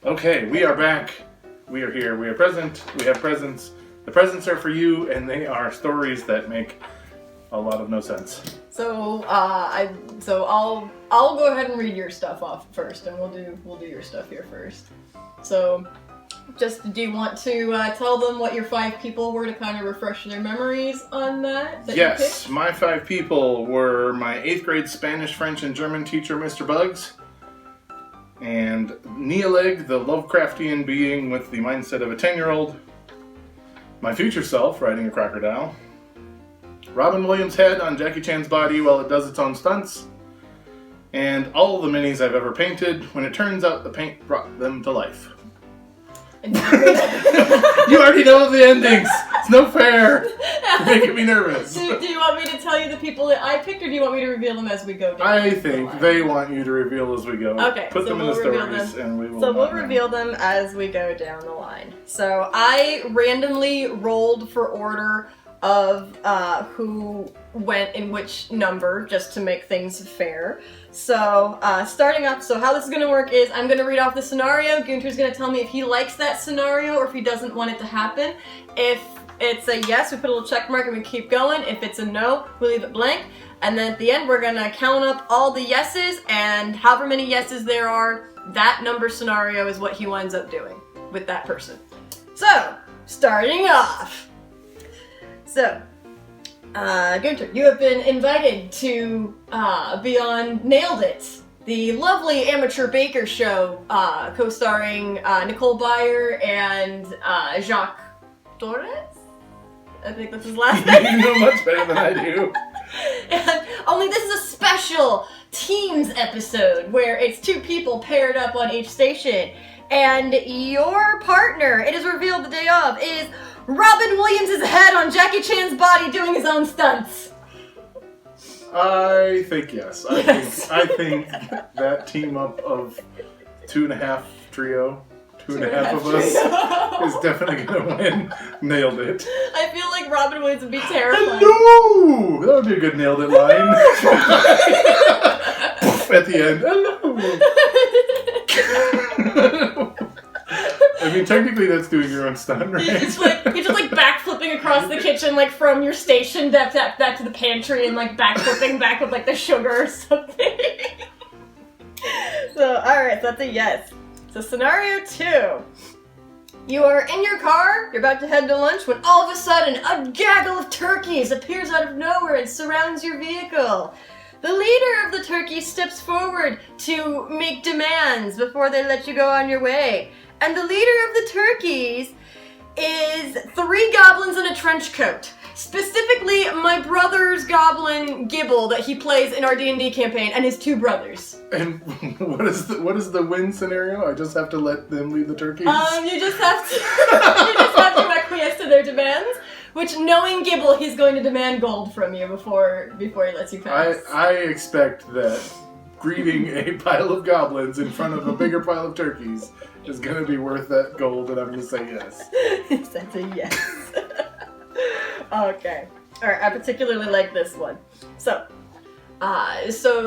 Okay, we are back. We are here. We are present. We have presents. The presents are for you, and they are stories that make a lot of no sense. So I'll go ahead and read your stuff off first, and we'll do your stuff here first. So, do you want to tell them what your 5 people were to kind of refresh their memories on that Yes, my 5 people were my 8th grade Spanish, French, and German teacher, Mr. Bugs, and Neoleg, the Lovecraftian being with the mindset of a 10-year-old, my future self riding a crocodile, Robin Williams' head on Jackie Chan's body while it does its own stunts, and all the minis I've ever painted when it turns out the paint brought them to life. You already know the endings. It's no fair. You're making me nervous. Do you want me to tell you the people that I picked, or do you want me to reveal them as we go down? I think they want you to reveal as we go. Okay, Put them in the stories, and we will. So we'll reveal them as we go down the line. So I randomly rolled for order of who went in which number, just to make things fair. So, starting off, so how this is going to work is I'm going to read off the scenario. Gunter's going to tell me if he likes that scenario or if he doesn't want it to happen. If it's a yes, we put a little check mark and we keep going. If it's a no, we leave it blank. And then at the end, we're going to count up all the yeses, and however many yeses there are, that number scenario is what he winds up doing with that person. So, starting off. So, Gunter, you have been invited to be on Nailed It, the lovely amateur baker show, co-starring Nicole Byer and Jacques Torres? I think that's his last name. You know much better than I do. And only this is a special teams episode where it's 2 people paired up on each station. And your partner, it is revealed the day of, is Robin Williams' head on Jackie Chan's body doing his own stunts. I think yes. I think that team up of 2.5 trio, 2.5 of us is definitely gonna win. Nailed it. I feel like Robin Williams would be terrifying. Hello! That would be a good nailed it line. At the end. Hello! I mean, technically that's doing your own stunt, right? You're just like backflipping across the kitchen, like from your station back to the pantry, and like backflipping back with like the sugar or something. So, alright, so that's a yes. So scenario 2. You are in your car, you're about to head to lunch, when all of a sudden a gaggle of turkeys appears out of nowhere and surrounds your vehicle. The leader of the turkeys steps forward to make demands before they let you go on your way. And the leader of the turkeys is 3 goblins in a trench coat. Specifically, my brother's goblin Gibble that he plays in our D&D campaign, and his 2 brothers. And what is the win scenario? I just have to let them leave the turkeys? You just have to acquiesce to their demands. Which, knowing Gibble, he's going to demand gold from you before he lets you pass. I expect that greeting a pile of goblins in front of a bigger pile of turkeys is going to be worth that gold, and I'm going to say yes. That's a yes. Okay. Alright, I particularly like this one. So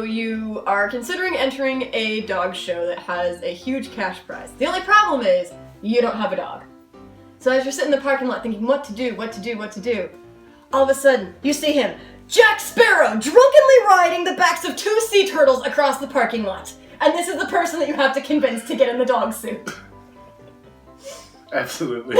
you are considering entering a dog show that has a huge cash prize. The only problem is, you don't have a dog. So as you're sitting in the parking lot thinking what to do, all of a sudden, you see him, Jack Sparrow, drunkenly riding the backs of 2 sea turtles across the parking lot. And this is the person that you have to convince to get in the dog suit. Absolutely.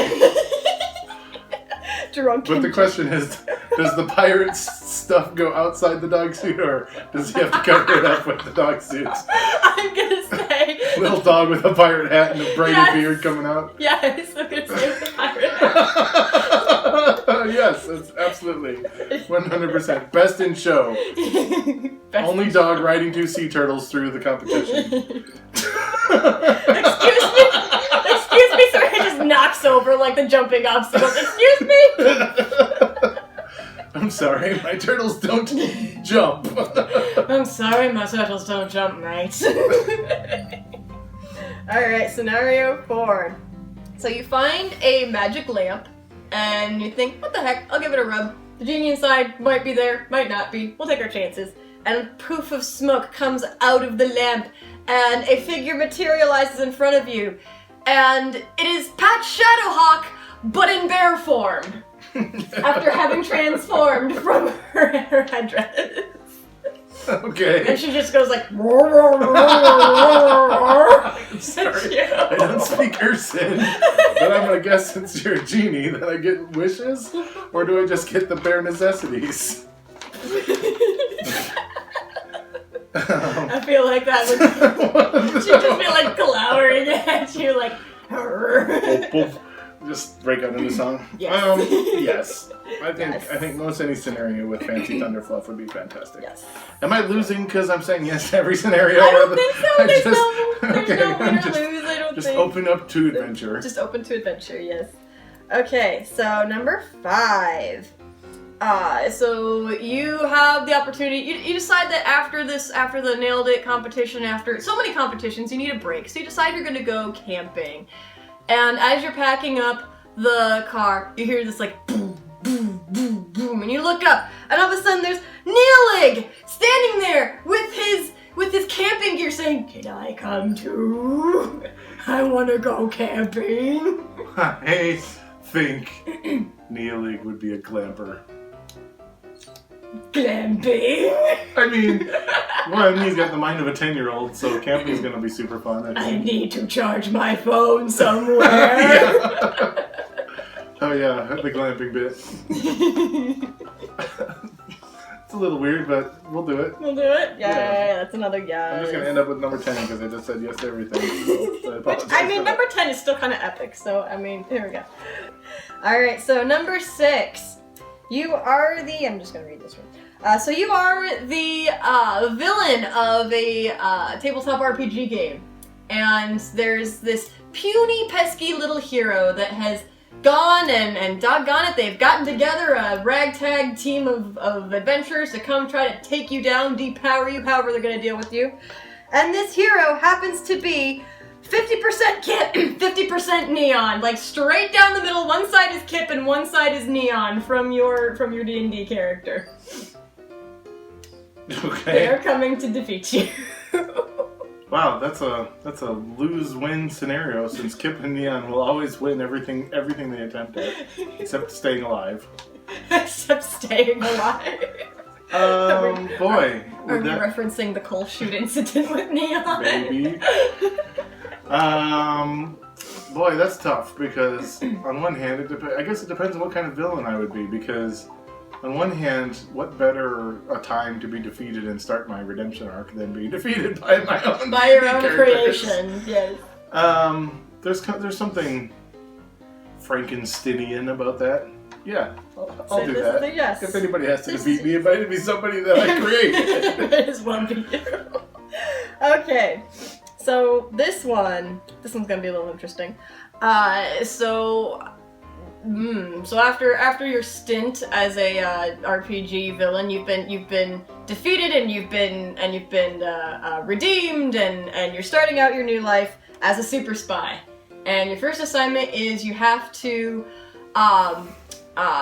Drunken. But the question is, does the pirate stuff go outside the dog suit, or does he have to cover it up with the dog suit? I'm gonna say... Little dog with a pirate hat and a braided beard coming out? Yes, I'm gonna say with the pirate hat. Yes, it's absolutely. 100%. Best in show. Only dog riding 2 sea turtles through the competition. Excuse me, sir. He just knocks over like the jumping obstacles. Excuse me. I'm sorry, my turtles don't jump. I'm sorry, my turtles don't jump, mate. Alright, scenario 4. So you find a magic lamp, and you think, what the heck, I'll give it a rub. The genie inside might be there, might not be. We'll take our chances. And a poof of smoke comes out of the lamp, and a figure materializes in front of you. and it is Pat Shadowhawk, but in bear form, after having transformed from her headdress. Okay. And she just goes like, I'm sorry, I don't speak Urson, but I'm gonna guess since you're a genie that I get wishes, or do I just get the bare necessities? I feel like that would, she'd just be like glowering at you like, just break out into song. Yes. Yes. I think most any scenario with Fancy Thunderfluff would be fantastic. Yes. Am I losing because I'm saying yes to every scenario? I don't think so. There's no win or just, lose, I don't just think. open up to adventure. Just open to adventure, yes. Okay, so number 5. So you have the opportunity, you decide that after the Nailed It competition, after so many competitions, you need a break. So you decide you're gonna go camping. And as you're packing up the car, you hear this like boom, boom, boom, boom, and you look up, and all of a sudden there's Neelig standing there with his camping gear saying, "Can I come too? I wanna go camping." I think Neelig would be a glamper. Glamping? I mean, one, he's got the mind of a 10-year-old, so camping's gonna be super fun. I need to charge my phone somewhere. Yeah. Oh yeah, the glamping bit. It's a little weird, but we'll do it. We'll do it? Yeah, that's another yes. I'm just gonna end up with number 10 because I just said yes to everything. So I apologize. I mean, number 10 is still kind of epic, so I mean, here we go. Alright, so number 6. You are the... I'm just going to read this one. So you are the villain of a tabletop RPG game. And there's this puny, pesky little hero that has gone and doggone it, they've gotten together a ragtag team of adventurers to come try to take you down, depower you, however they're going to deal with you. And this hero happens to be 50% Kip, 50% Neon, like straight down the middle. One side is Kip and one side is Neon from your D&D character. Okay. They are coming to defeat you. Wow, that's a lose-win scenario since Kip and Neon will always win everything they attempt at, except staying alive. Except staying alive. Boy. Are we referencing the coal chute incident with Neon? Maybe. Boy, that's tough because on one hand, I guess it depends on what kind of villain I would be, because on one hand, what better a time to be defeated and start my redemption arc than be defeated by my own by your own creation, yes. There's something Frankensteinian about that. Yeah, I'll do that. Yes. If anybody has to defeat me, it might be somebody that I created. It is one be you. Okay, so this one's gonna be a little interesting. So after your stint as a RPG villain, you've been defeated and you've been redeemed, and you're starting out your new life as a super spy. And your first assignment is you have to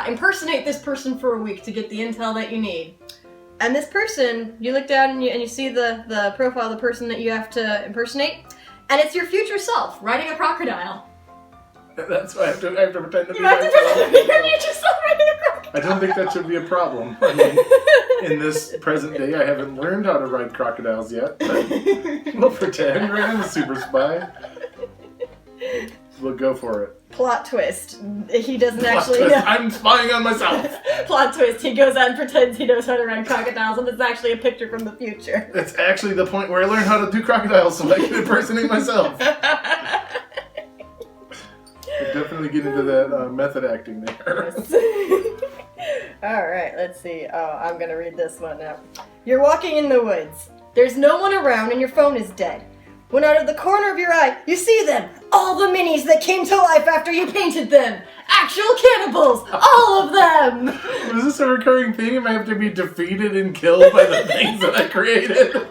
impersonate this person for a week to get the intel that you need. And this person, you look down and you see the profile of the person that you have to impersonate, and it's your future self riding a crocodile. That's why I have to pretend to be myself. You have to pretend to be your future self riding a crocodile. I don't think that should be a problem. I mean, in this present day, I haven't learned how to ride crocodiles yet, but we'll pretend, right? I'm a super spy. We'll go for it. Plot twist. He doesn't actually know. I'm spying on myself. Plot twist. He goes out and pretends he knows how to ride crocodiles, and it's actually a picture from the future. It's actually the point where I learned how to do crocodiles so I can impersonate myself. I definitely get into that method acting there. Yes. Alright, let's see. Oh, I'm gonna read this one now. You're walking in the woods. There's no one around and your phone is dead. When out of the corner of your eye, you see them! All the minis that came to life after you painted them! Actual cannibals! All of them! Is this a recurring theme? I have to be defeated and killed by the things that I created?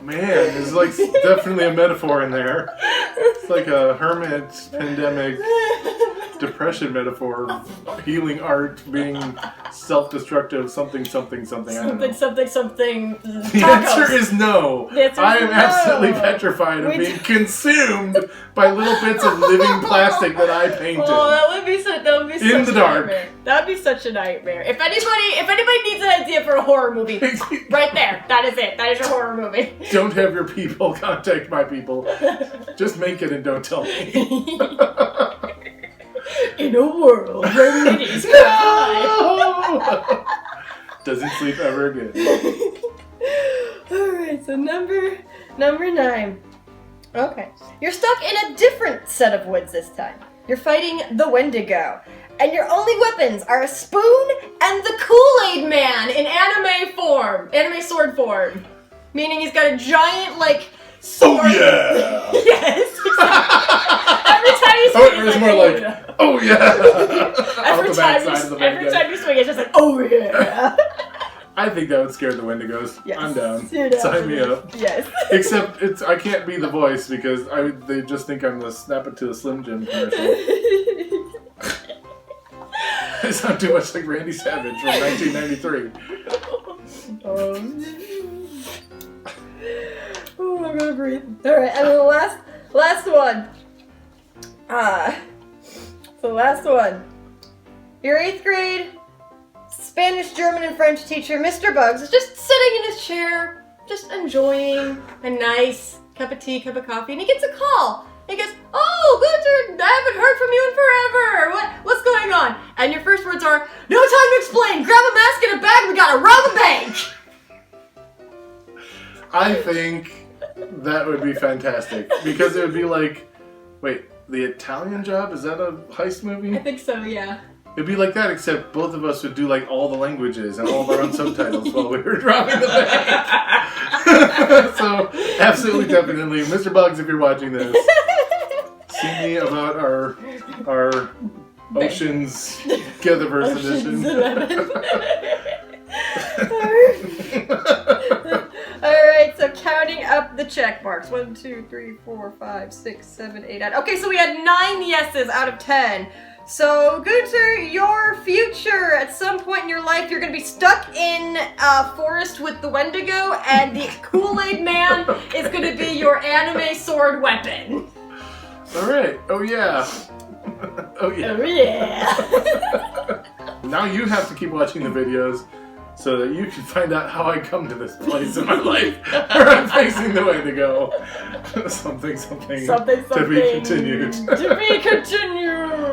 Man, there's like definitely a metaphor in there. It's like a hermit pandemic depression metaphor, healing art, being self-destructive, something. I don't know. Something. The answer is no. I am absolutely petrified of being consumed by little bits of living plastic that I painted. Oh, that would be such in the dark. Nightmare. That would be such a nightmare. If anybody needs an idea for a horror movie, right there. That is it. That is your horror movie. Don't have your people contact my people. Just make it and don't tell me. In a world where minis cry. Doesn't sleep ever again. Alright, so number 9. Okay. You're stuck in a different set of woods this time. You're fighting the Wendigo. And your only weapons are a spoon and the Kool-Aid Man in anime sword form. Meaning he's got a giant, sword. Oh yeah! Yes, exactly. Every time you swing, it was more like, oh yeah! Every time you swing, it's just like, oh yeah! I think that would scare the Wendigos. Yes. I'm down. Yeah, Sign me up. Yes. Except I can't be the voice because they just think I'm the Snap It to the Slim Jim commercial. I sound too much like Randy Savage from 1993. Oh, I'm gonna breathe. Alright, and then the last one. So last one. Your 8th grade Spanish, German, and French teacher, Mr. Bugs, is just sitting in his chair, just enjoying a nice cup of tea, cup of coffee, and he gets a call. He goes, "Oh, Gunther, I haven't heard from you in forever. What's going on?" And your first words are, "No time to explain. Grab a mask and a bag. We gotta rob a bank." I think that would be fantastic because it would be like, wait, The Italian Job? Is that a heist movie? I think so, yeah. It'd be like that, except both of us would do like all the languages and all of our own subtitles while we were dropping the bank. So, absolutely, definitely, Mr. Bugs, if you're watching this, see me about our Oceans Getherverse edition. Alright, so counting up the check marks. 1, 2, 3, 4, 5, 6, 7, 8, 9. Okay, so we had 9 yeses out of 10. So, Gunther, your future, at some point in your life, you're going to be stuck in a forest with the Wendigo, and the Kool-Aid Man is going to be your anime sword weapon. Alright, oh yeah. Oh yeah. Oh yeah. Now you have to keep watching the videos so that you can find out how I come to this place in my life where I'm facing the Wendigo. Something. To be continued. To be continued.